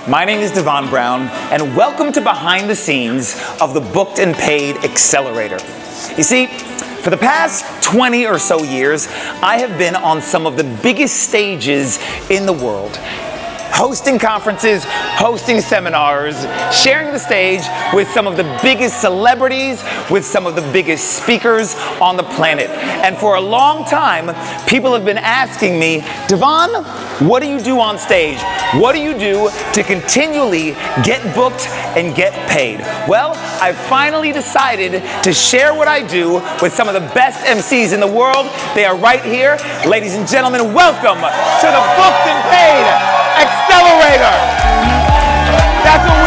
My name is Devon Brown, and welcome to Behind the Scenes of the Booked and Paid Accelerator. You see, for the past 20 or so years, I have been on some of the biggest stages in the world, hosting conferences, hosting seminars, sharing the stage with some of the biggest celebrities, with some of the biggest speakers on the planet. And for a long time, people have been asking me, Devon, what do you do on stage? What do you do to continually get booked and get paid? Well, I finally decided to share what I do with some of the best MCs in the world. They are right here. Ladies and gentlemen, welcome to the Booked and Paid Accelerator. That's what